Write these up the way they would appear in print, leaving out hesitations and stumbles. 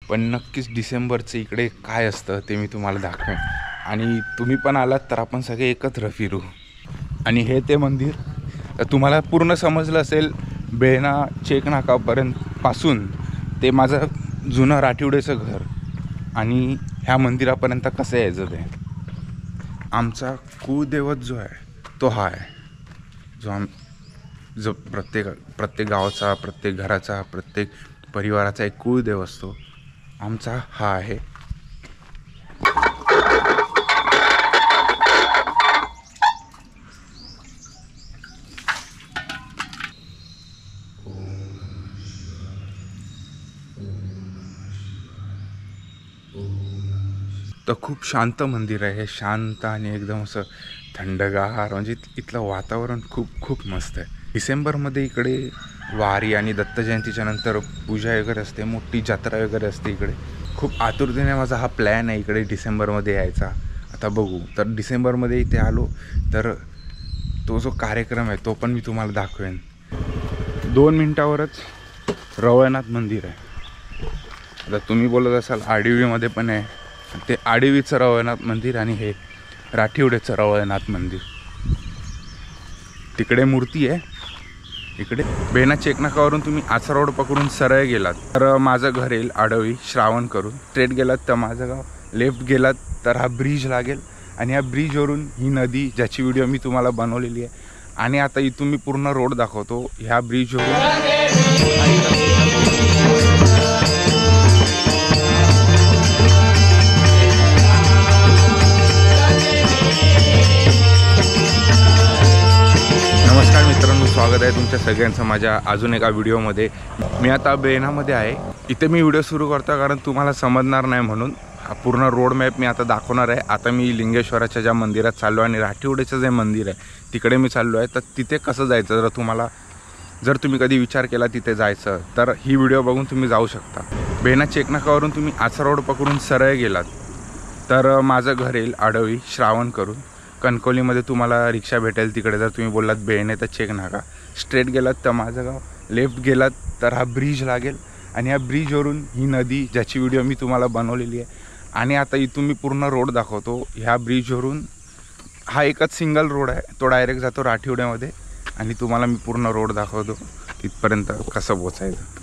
पण नक्कीच डिसेंबरचं इकडे काय असतं ते मी तुम्हाला दाखवेन आणि तुम्ही पण आलात तर आपण सगळे एकत्र फिरू। आणि हे ते मंदिर तुम्हाला पूर्ण समजलं असेल, बेळणा चेक नाकापर्यंत पासून ते माझं जुनं राठिवडेचं घर आणि ह्या मंदिरापर्यंत कसं यायचं ते। आमचा कुळदैवत जो आहे तो हा आहे, जो प्रत्येक गावाचा, प्रत्येक घराचा, प्रत्येक परिवाराचा एक कुळदेव असतो, आमचा हा आहे। तर खूप शांत मंदिर आहे हे, शांत आणि एकदम असं थंडगार, म्हणजे इथलं वातावरण खूप खूप मस्त आहे। डिसेंबरमध्ये इकडे वारी आणि दत्त जयंतीच्या नंतर पूजा वगैरे असते, मोठी जत्रा वगैरे असते इकडे। खूप आतुरतेने माझा हा प्लॅन आहे इकडे डिसेंबरमध्ये यायचा। आता बघू, तर डिसेंबरमध्ये इथे आलो तर तो जो कार्यक्रम आहे तो पण मी तुम्हाला दाखवेन। 2 मिनिटावरच रवळनाथ मंदिर आहे। आता तुम्ही बोलत असाल आडिवीमध्ये पण आहे, ते आडिवीचं रवळनाथ मंदिर आणि हे राठिवडेचं रवळनाथ मंदिर। तिकडे मूर्ती आहे, इकडे बेळणा चेकनाकावरून तुम्ही आचरा रोड पकडून सरळ गेलात तर माझं घर येईल आडवी श्रावण करून। स्ट्रेट गेलात तर माझं गाव, लेफ्ट गेलात तर हा ब्रिज लागेल आणि या ब्रिजवरून ही नदी, ज्याची व्हिडिओ मी तुम्हाला बनवलेली आहे। आणि आता इथून मी पूर्ण रोड दाखवतो ह्या ब्रिजवरून। नमस्कार मित्रांनो, स्वागत आहे तुमच्या सगळ्यांचं माझ्या अजून एका व्हिडिओमध्ये। मी आता बेळणामध्ये आहे। इथे मी व्हिडिओ सुरू करतो कारण तुम्हाला समजणार नाही म्हणून। हा पूर्ण रोड मॅप मी आता दाखवणार आहे। आता मी लिंगेश्वराच्या ज्या मंदिरात चाललो आणि राठिवडेचं जे मंदिर आहे तिकडे मी चाललो आहे। तर तिथे कसं जायचं, जर तुम्ही कधी विचार केला तिथे जायचं तर ही व्हिडिओ बघून तुम्ही जाऊ शकता। बेळणा चेकनाकावरून तुम्ही आचरा रोड पकडून सरळ गेलात तर माझं घर येईल आडवी श्रावण करून। कणकवलीमध्ये तुम्हाला रिक्षा भेटेल तिकडे। जर तुम्ही बोललात बेळणे तर चेक नाका, स्ट्रेट गेलात तर माझं गाव, लेफ्ट गेलात तर हा ब्रिज लागेल आणि या ब्रिजवरून ही नदी, ज्याची व्हिडिओ मी तुम्हाला बनवलेली आहे। आणि आता इथून मी पूर्ण रोड दाखवतो ह्या ब्रिजवरून। हा एकच सिंगल रोड आहे, तो डायरेक्ट जातो राठिवड्यामध्ये आणि तुम्हाला मी पूर्ण रोड दाखवतो तिथपर्यंत कसं पोचायचं।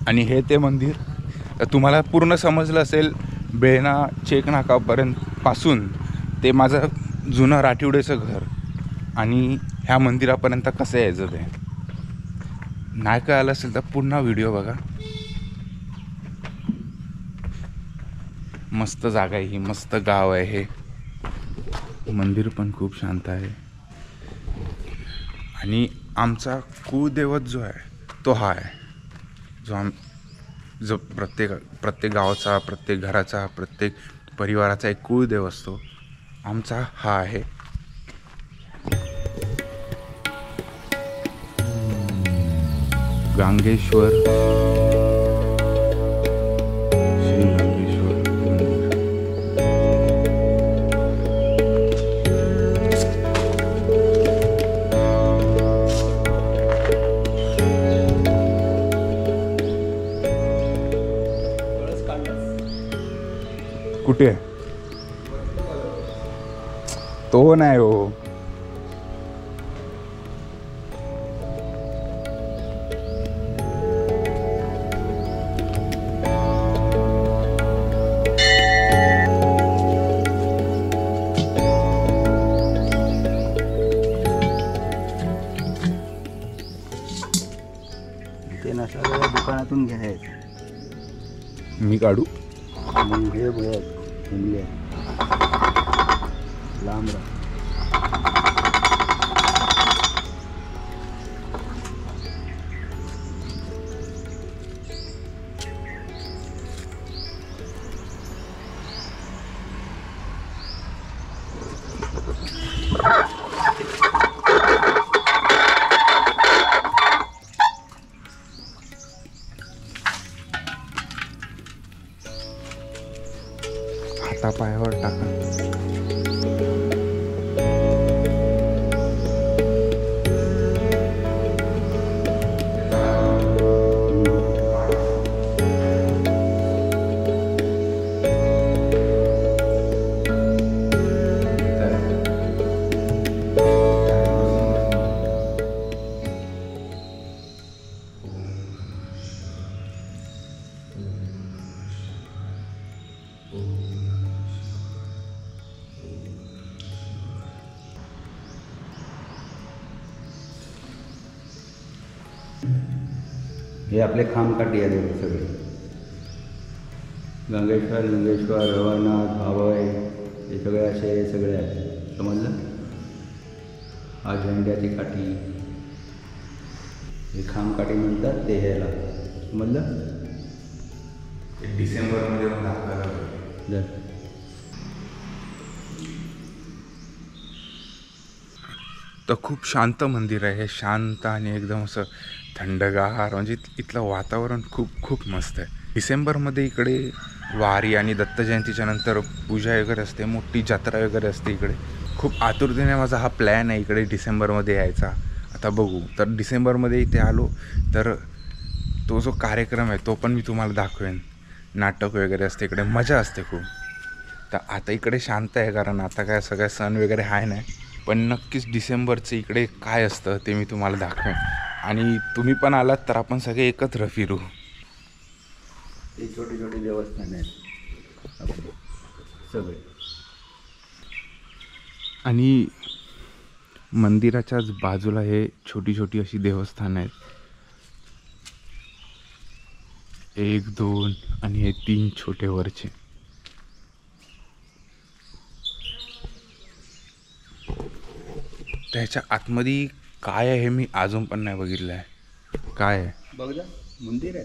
आणि हे ते मंदिर तुम्हाला पूर्ण समजलं असेल, बेळणा चेक नाकापर्यंत पासून ते माझं जुनं राठिवडेचं घर आणि ह्या मंदिरापर्यंत कसं यायचं ते। नाही कळलं असेल तर पुन्हा व्हिडिओ बघा। मस्त जागा आहे ही, मस्त गाव आहे हे। मंदिर पण खूप शांत आहे आणि आमचा कुळदैवत जो आहे तो हा आहे, जो प्रत्येक गावाचा, प्रत्येक घराचा, प्रत्येक परिवाराचा एक कुळदेव असतो, आमचा हा आहे। गांगेश्वर श्री गांगेश्वर मंदिर. कुठे आहे तो? नाही हो. ते नसलं दुकानातून घ्यायचं. मी काढू? हे बघ लांब राह. हातापायावर टाका. हे आपले खामकाठी आहे सगळे. गंगेश्वर, लिंगेश्वर, रवळनाथ, भावय हे सगळे असे सगळे आहेत. समजलं? हा झेंड्याची काठी, हे खामकाठी म्हणतात ते ह्याला. समजलं? डिसेंबरमध्ये पण दाखवायला जर तर खूप शांत मंदिर आहे हे. शांत आणि एकदम असं थंडगार, म्हणजे इथलं वातावरण खूप खूप मस्त आहे. डिसेंबरमध्ये इकडे वारी आणि दत्त जयंतीच्या नंतर पूजा वगैरे असते, मोठी जत्रा वगैरे असते इकडे. खूप आतुरतेने माझा हा प्लॅन आहे इकडे डिसेंबरमध्ये यायचा. आता बघू, तर डिसेंबरमध्ये इथे आलो तर तो जो कार्यक्रम आहे तो पण मी तुम्हाला दाखवेन. नाटक वगैरे असते इकडे, मजा असते खूप. तर आता इकडे शांत आहे कारण आता काय सगळ्या सण वगैरे आहे नाही, पण नक्कीच डिसेंबरचं इकडे काय असतं ते मी तुम्हाला दाखवेन. आणि तुम्ही पण आलात तर आपण सगळे एकत्र फिरू. हे छोटे छोटे देवस्थान आहेत आपले सगळे. आणि मंदिराच्याच बाजूला हे छोटी छोटी अशी देवस्थान आहेत. 1, 2 आणि हे 3 छोटे वरचे. त्याच्या आतमध्ये काय आहे हे मी अजून पण नाही बघितलं आहे. काय आहे बघ जा, मंदिर आहे.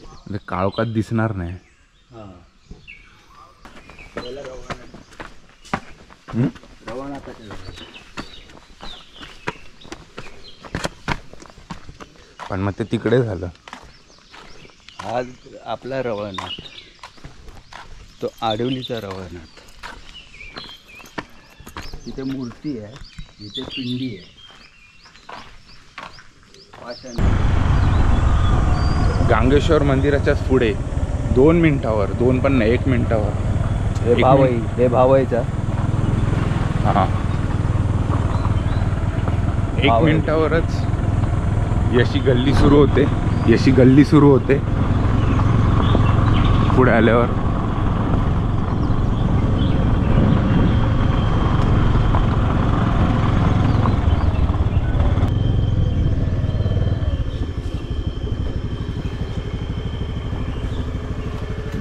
म्हणजे काळोखात दिसणार नाही. हां, हं? पण मग ते तिकडे झालं. हा आपला रवळनाथ, तो आडवलीचा रवळनाथ. तिथे मूर्ती आहे, इथे पिंडी आहे. गांगेश्वर मंदिराच्याच पुढे 2 मिनिटावर, 2 पण नाही 1 मिनिटावर हे भावई, हे भावईचा. हां, 1 मिनिटावरच यशी गल्ली सुरू होते. यशी गल्ली सुरू होते पुढे आल्यावर.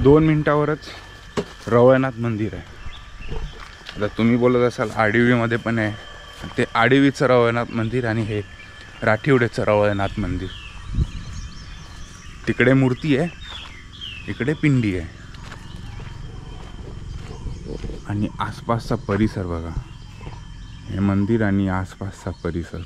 दोन मिनिटावरच रवळनाथ मंदिर आहे. आता तुम्ही बोलत असाल आडिवीमध्ये पण आहे, ते आडिवीचं रवळनाथ मंदिर आणि हे राठिवडेचं रवळनाथ मंदिर. तिकडे मूर्ती आहे, इकडे पिंडी आहे. आणि आसपासचा परिसर बघा, हे मंदिर आणि आसपासचा परिसर.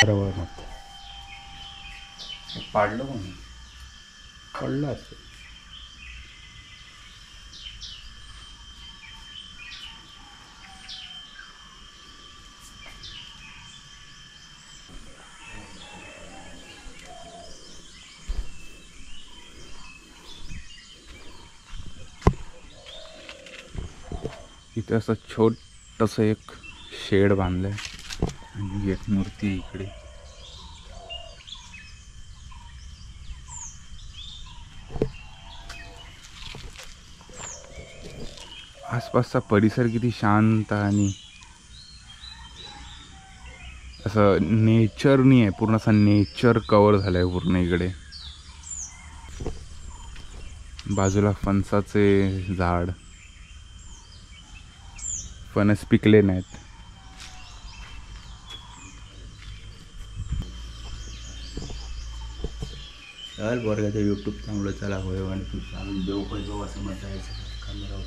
रवळनाथ पाडलं कोणी? पडलं असतं. इथे असं छोटंसं एक शेड बांधलंय आणि एक मूर्ती आहे इकडे. आसपासचा परिसर किती शांत आणि असं नेचरनी आहे, पूर्ण असं नेचर कव्हर झालंय पूर्ण इकडे. बाजूला फणसाचे झाड, फणस पिकले नाहीत. चल बोरगाचं यूट्यूब चांगलं चला होय आणि तू चालून देऊ पैसे असं म्हणायचं कॅमेरा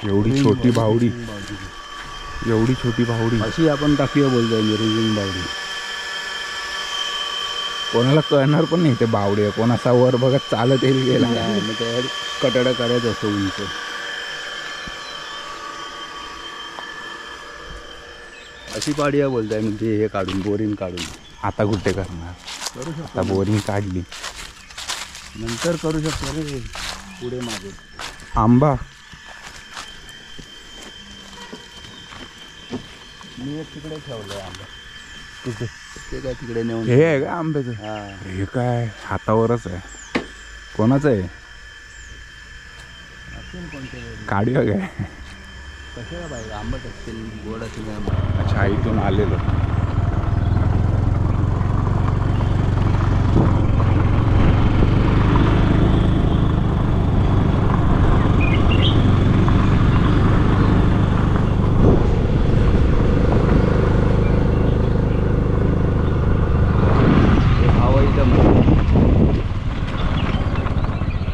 एवढी छोटी बावडी, एवढी छोटी बावडी अशी आपण टाकूया बोलतोय निरंजन बावडी. कोणाला कळणार पण नाही ते बावडी आहे. कोणाचा वर बघत चालत येईल गेला. मग त्या कटाडा करायचं असतो उंच. अशी पाडिया बोलताय मग ते हे काढून बोरिंग काढून. आता कुठे करणार, करू शकतो आता बोरिंग काढली. नंतर करू शकतो रे पुढे मागे. आंबा मी एक तिकडे ठेवलंय आंबा. कुठे ते काय तिकडे नेऊन. हे आहे का आंब्याचं? हां हे काय हातावरच आहे. कोणाचं आहे? असेल कोणते काढूया काय? कशाला पाहिजे आंबट असतील गोड असतील आंबा. अच्छा, इथून आलेलो.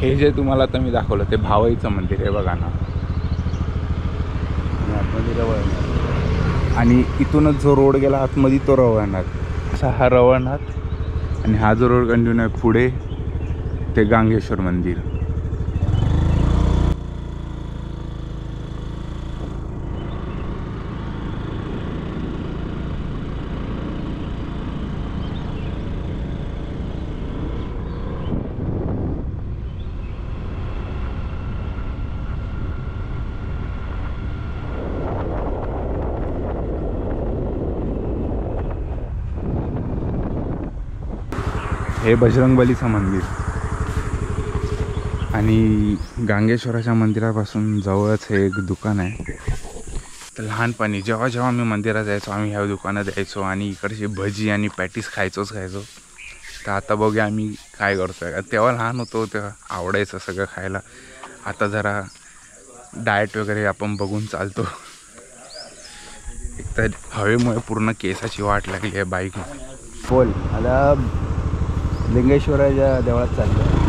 हे जे तुम्हाला आता मी दाखवलं ते भावईचं मंदिर आहे बघा ना. आतमध्ये रवळनाथ आणि इथूनच जो रोड गेला आतमध्ये तो रवळनाथ. असा हा रवळनाथ आणि हा जो रोड कंटिन्यू आहे पुढे ते गांगेश्वर मंदिर. हे बजरंगबलीचं मंदिर आणि गांगेश्वराच्या मंदिरापासून जवळच हे एक दुकान आहे. तर लहानपणी जेव्हा जेव्हा मी मंदिरात जायचो आम्ही ह्या दुकानात यायचो आणि इकडची भजी आणि पॅटीस खायचो. तर आता बघूया आम्ही काय करतो आहे. तेव्हा लहान होतो तेव्हा आवडायचं सगळं खायला. आता जरा डाएट वगैरे आपण बघून चालतो. एक तर हवेमुळे पूर्ण केसाची वाट लागली आहे बाईक. बोल आता लिंगेश्वराच्या देवळात चाललं.